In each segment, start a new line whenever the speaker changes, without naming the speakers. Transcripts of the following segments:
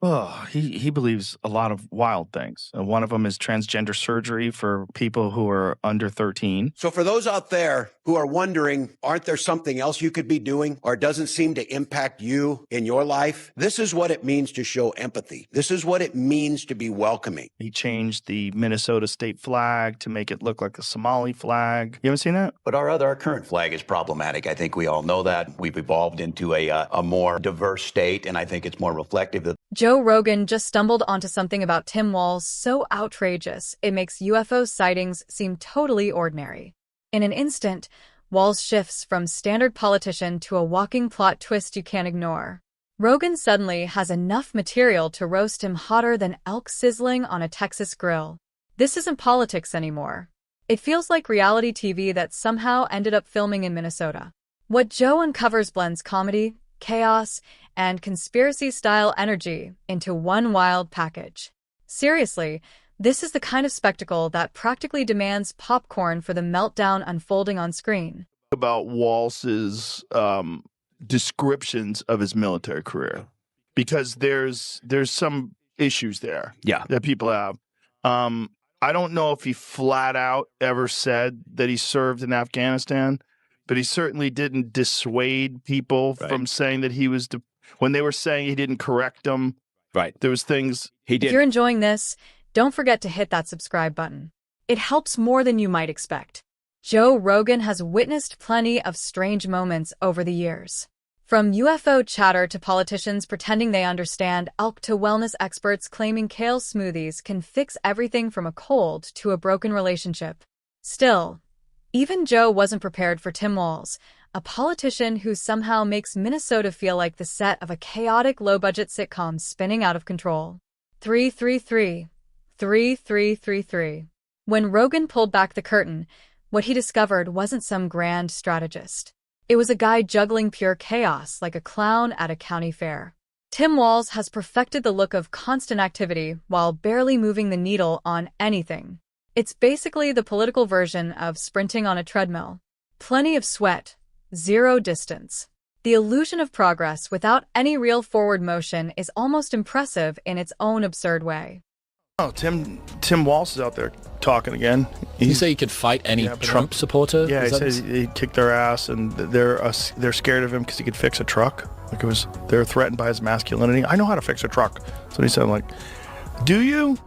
Oh, he believes a lot of wild things. One of them is transgender surgery for people who are under 13.
So for those out there who are wondering, aren't there something else you could be doing or doesn't seem to impact you in your life? This is what it means to show empathy. This is what it means to be welcoming.
He changed the Minnesota state flag to make it look like a Somali flag. You haven't seen that?
But our current flag is problematic. I think we all know that. We've evolved into a more diverse state, and I think it's more reflective of
Joe Rogan just stumbled onto something about Tim Walz so outrageous it makes UFO sightings seem totally ordinary. In an instant, Walz shifts from standard politician to a walking plot twist you can't ignore. Rogan suddenly has enough material to roast him hotter than elk sizzling on a Texas grill. This isn't politics anymore. It feels like reality TV that somehow ended up filming in Minnesota. What Joe uncovers blends comedy, chaos, and conspiracy-style energy into one wild package. Seriously, this is the kind of spectacle that practically demands popcorn for the meltdown unfolding on screen.
About Walz's descriptions of his military career, because there's some issues there that people have. I don't know if he flat out ever said that he served in Afghanistan, but he certainly didn't dissuade people from saying that he was, when they were saying he didn't correct them.
Right.
There was things
he did.
If you're enjoying this, don't forget to hit that subscribe button. It helps more than you might expect. Joe Rogan has witnessed plenty of strange moments over the years. From UFO chatter to politicians pretending they understand elk to wellness experts claiming kale smoothies can fix everything from a cold to a broken relationship. Still, even Joe wasn't prepared for Tim Walz, a politician who somehow makes Minnesota feel like the set of a chaotic low-budget sitcom spinning out of control. 333. 3333. When Rogan pulled back the curtain, what he discovered wasn't some grand strategist. It was a guy juggling pure chaos like a clown at a county fair. Tim Walz has perfected the look of constant activity while barely moving the needle on anything. It's basically the political version of sprinting on a treadmill. Plenty of sweat, zero distance. The illusion of progress without any real forward motion is almost impressive in its own absurd way.
Oh, Tim Walz is out there talking again.
You say he could fight any Trump supporter?
Yeah, he says he kicked their ass, and they're scared of him because he could fix a truck. Like they're threatened by his masculinity. I know how to fix a truck. So he said, like, do you?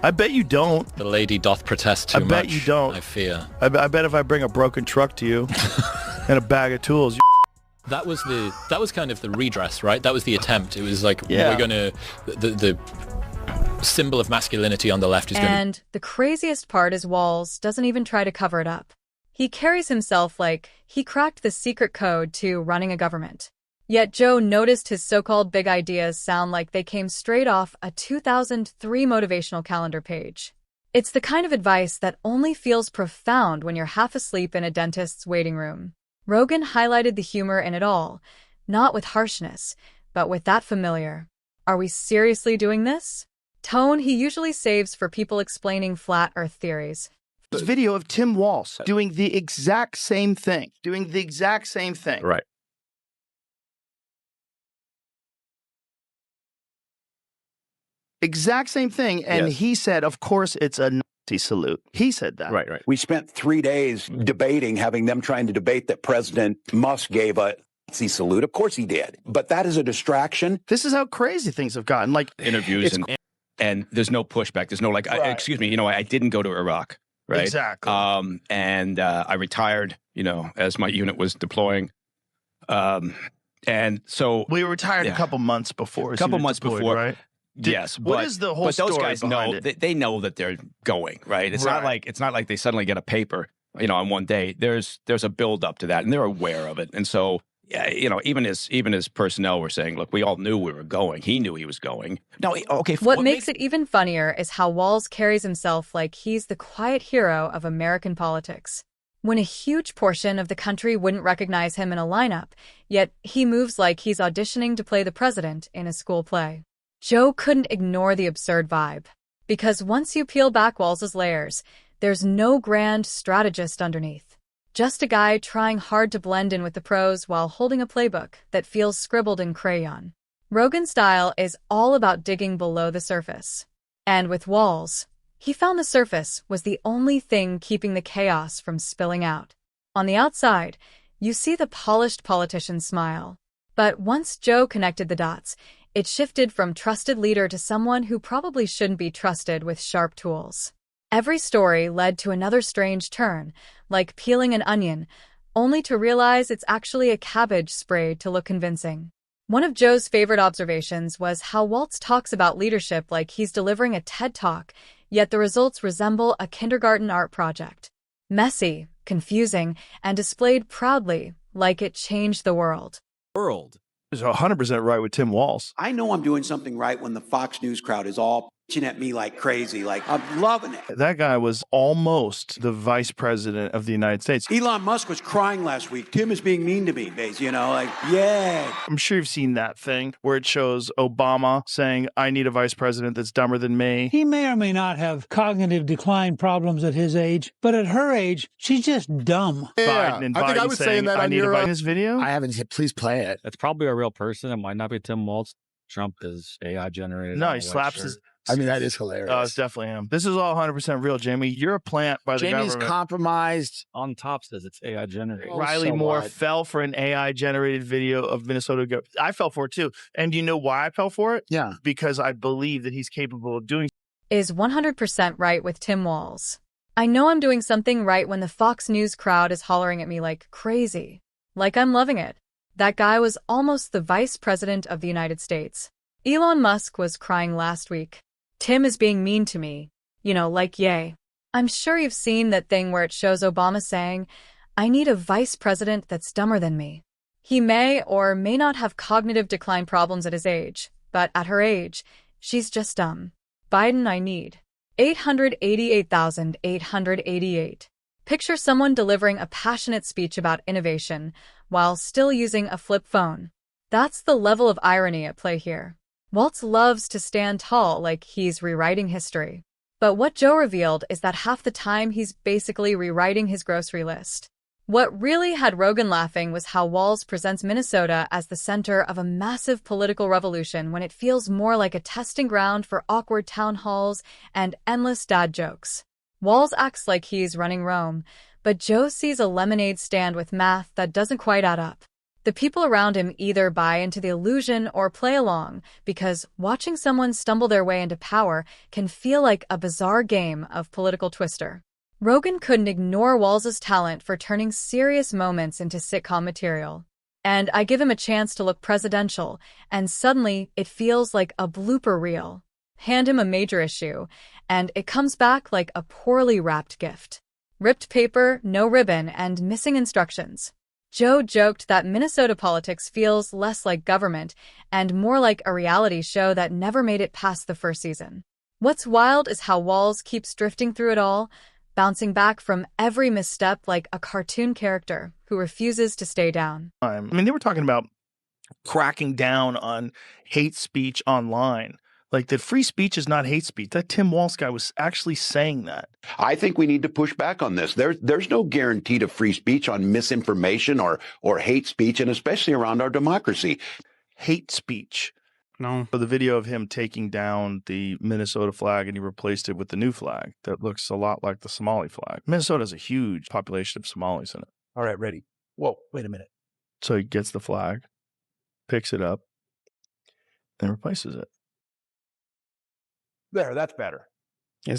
I bet you don't.
The lady doth protest too much.
I bet you don't.
I fear.
I bet if I bring a broken truck to you and a bag of tools,
that was kind of the redress, right? That was the attempt. It was like we're gonna the symbol of masculinity on the left is going.
And the craziest part is Walz doesn't even try to cover it up. He carries himself like he cracked the secret code to running a government. Yet Joe noticed his so-called big ideas sound like they came straight off a 2003 motivational calendar page. It's the kind of advice that only feels profound when you're half asleep in a dentist's waiting room. Rogan highlighted the humor in it all, not with harshness, but with that familiar, "Are we seriously doing this?" tone he usually saves for people explaining flat earth theories.
This video of Tim Walz doing the exact same thing.
Right.
Exact same thing. And he said, of course, it's a Nazi salute. He said that.
Right, right.
We spent 3 days debating, having them trying to debate that President Musk gave a Nazi salute. Of course he did. But that is a distraction.
This is how crazy things have gotten. Like
interviews and there's no pushback. There's no like, excuse me, I didn't go to Iraq. Right.
Exactly.
And I retired, as my unit was deploying. And so
we were retired a couple months before.
Before,
right?
Yes,
what is the whole
but those
story
guys
behind
know
it?
they know that they're going right. It's not like they suddenly get a paper, on one day. There's a build up to that, and they're aware of it. And so, even his personnel were saying, "Look, we all knew we were going. He knew he was going." No, okay.
What makes it even funnier is how Walz carries himself like he's the quiet hero of American politics. When a huge portion of the country wouldn't recognize him in a lineup, yet he moves like he's auditioning to play the president in a school play. Joe couldn't ignore the absurd vibe, because once you peel back Walz's layers, there's no grand strategist underneath. Just a guy trying hard to blend in with the pros while holding a playbook that feels scribbled in crayon. Rogan's style is all about digging below the surface. And with Walls, he found the surface was the only thing keeping the chaos from spilling out. On the outside, you see the polished politician smile. But once Joe connected the dots, it shifted from trusted leader to someone who probably shouldn't be trusted with sharp tools. Every story led to another strange turn, like peeling an onion, only to realize it's actually a cabbage sprayed to look convincing. One of Joe's favorite observations was how Waltz talks about leadership like he's delivering a TED Talk, yet the results resemble a kindergarten art project. Messy, confusing, and displayed proudly, like it changed the world.
Is 100% right with Tim Walz.
I know I'm doing something right when the Fox News crowd is all pitching at me like crazy. Like, I'm loving it.
That guy was almost the vice president of the United States.
Elon Musk was crying last week. Tim is being mean to me, you know, like, yeah.
I'm sure you've seen that thing where it shows Obama saying, I need a vice president that's dumber than me.
He may or may not have cognitive decline problems at his age, but at her age, she's just dumb.
Yeah, I think I was saying that on your
this
video.
I haven't said, please play it.
That's probably a real person. It might not be Tim Walz. Trump is AI generated.
No, he slaps his...
I mean, that is hilarious.
Oh, it's definitely him. This is all 100% real, Jamie. You're a plant by the
Jamie's
government.
compromised.
On top says it's AI generated.
Riley
so
Moore
what?
fell for an AI-generated video of Minnesota. I fell for it, too. And you know why I fell for it?
Yeah.
Because I believe that he's capable of doing...
Is 100% right with Tim Walz. I know I'm doing something right when the Fox News crowd is hollering at me like crazy. Like I'm loving it. That guy was almost the vice president of the United States. Elon Musk was crying last week. Tim is being mean to me. You know, like yay. I'm sure you've seen that thing where it shows Obama saying, I need a vice president that's dumber than me. He may or may not have cognitive decline problems at his age, but at her age, she's just dumb. Biden, I need 888,888. Picture someone delivering a passionate speech about innovation while still using a flip phone. That's the level of irony at play here. Waltz loves to stand tall like he's rewriting history. But what Joe revealed is that half the time he's basically rewriting his grocery list. What really had Rogan laughing was how Walz presents Minnesota as the center of a massive political revolution when it feels more like a testing ground for awkward town halls and endless dad jokes. Walz acts like he's running Rome, but Joe sees a lemonade stand with math that doesn't quite add up. The people around him either buy into the illusion or play along, because watching someone stumble their way into power can feel like a bizarre game of political twister. Rogan couldn't ignore Walz's talent for turning serious moments into sitcom material. And I give him a chance to look presidential, and suddenly it feels like a blooper reel. Hand him a major issue, and it comes back like a poorly wrapped gift. Ripped paper, no ribbon, and missing instructions. Joe joked that Minnesota politics feels less like government and more like a reality show that never made it past the first season. What's wild is how Walz keeps drifting through it all, bouncing back from every misstep like a cartoon character who refuses to stay down.
I mean, they were talking about cracking down on hate speech online. Like that free speech is not hate speech. That Tim Walz guy was actually saying that.
I think we need to push back on this. There's no guarantee to free speech on misinformation or hate speech, and especially around our democracy.
Hate speech.
No.
So the video of him taking down the Minnesota flag and he replaced it with the new flag that looks a lot like the Somali flag. Minnesota has a huge population of Somalis in it.
All right, ready. Whoa, wait a minute.
So he gets the flag, picks it up, and replaces it.
There, that's better.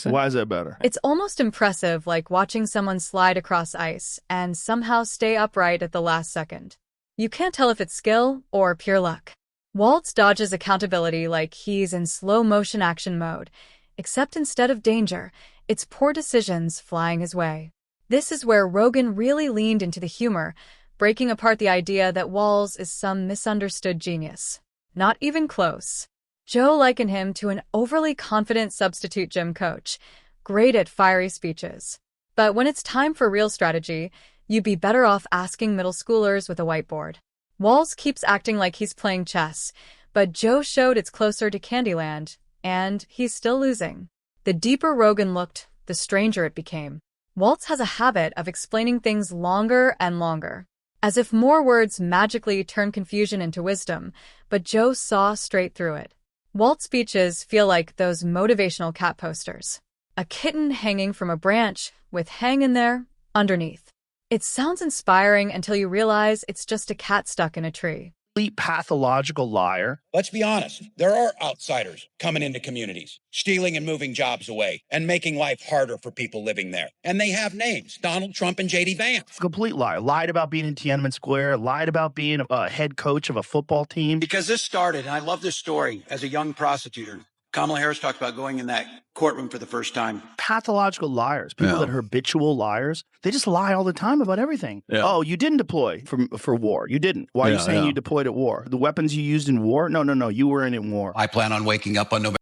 Why is that better?
It's almost impressive, like watching someone slide across ice and somehow stay upright at the last second. You can't tell if it's skill or pure luck. Waltz dodges accountability like he's in slow-motion action mode, except instead of danger, it's poor decisions flying his way. This is where Rogan really leaned into the humor, breaking apart the idea that Walz is some misunderstood genius. Not even close. Joe likened him to an overly confident substitute gym coach, great at fiery speeches. But when it's time for real strategy, you'd be better off asking middle schoolers with a whiteboard. Walz keeps acting like he's playing chess, but Joe showed it's closer to Candyland, and he's still losing. The deeper Rogan looked, the stranger it became. Waltz has a habit of explaining things longer and longer. as if more words magically turn confusion into wisdom, but Joe saw straight through it. Walt's speeches feel like those motivational cat posters. A kitten hanging from a branch with "hang in there" underneath. It sounds inspiring until you realize it's just a cat stuck in a tree.
Pathological liar.
Let's be honest. There are outsiders coming into communities, stealing and moving jobs away, and making life harder for people living there. And they have names: Donald Trump and J.D. Vance.
Complete liar. Lied about being in Tiananmen Square. Lied about being a head coach of a football team.
Because this started, and I love this story, as a young prosecutor. Kamala Harris talked about going in that courtroom for the first time.
Pathological liars. People that are habitual liars. They just lie all the time about everything. Yeah. Oh, you didn't deploy for war. You didn't. Why are you saying you deployed at war? The weapons you used in war? No. You were in war.
I plan on waking up on November.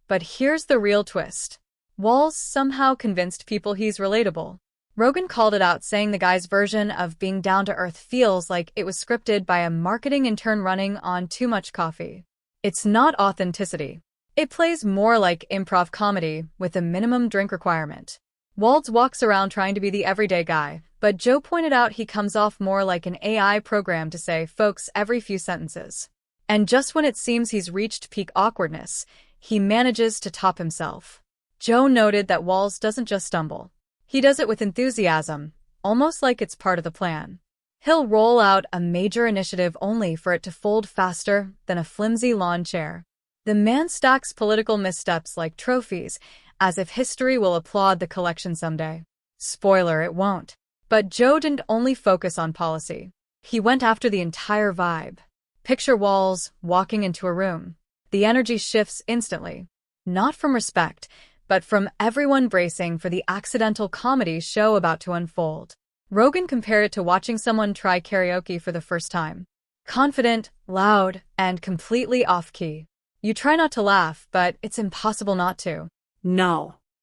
But here's the real twist. Walls somehow convinced people he's relatable. Rogan called it out, saying the guy's version of being down to earth feels like it was scripted by a marketing intern running on too much coffee. It's not authenticity. It plays more like improv comedy with a minimum drink requirement. Waltz walks around trying to be the everyday guy, but Joe pointed out he comes off more like an AI program to say folks every few sentences. And just when it seems he's reached peak awkwardness, he manages to top himself. Joe noted that Waltz doesn't just stumble. He does it with enthusiasm, almost like it's part of the plan. He'll roll out a major initiative only for it to fold faster than a flimsy lawn chair. The man stacks political missteps like trophies, as if history will applaud the collection someday. Spoiler, it won't. But Joe didn't only focus on policy. He went after the entire vibe. Picture Walls walking into a room. The energy shifts instantly. Not from respect, but from everyone bracing for the accidental comedy show about to unfold. Rogan compared it to watching someone try karaoke for the first time. Confident, loud, and completely off-key. You try not to laugh, but it's impossible not to.
No.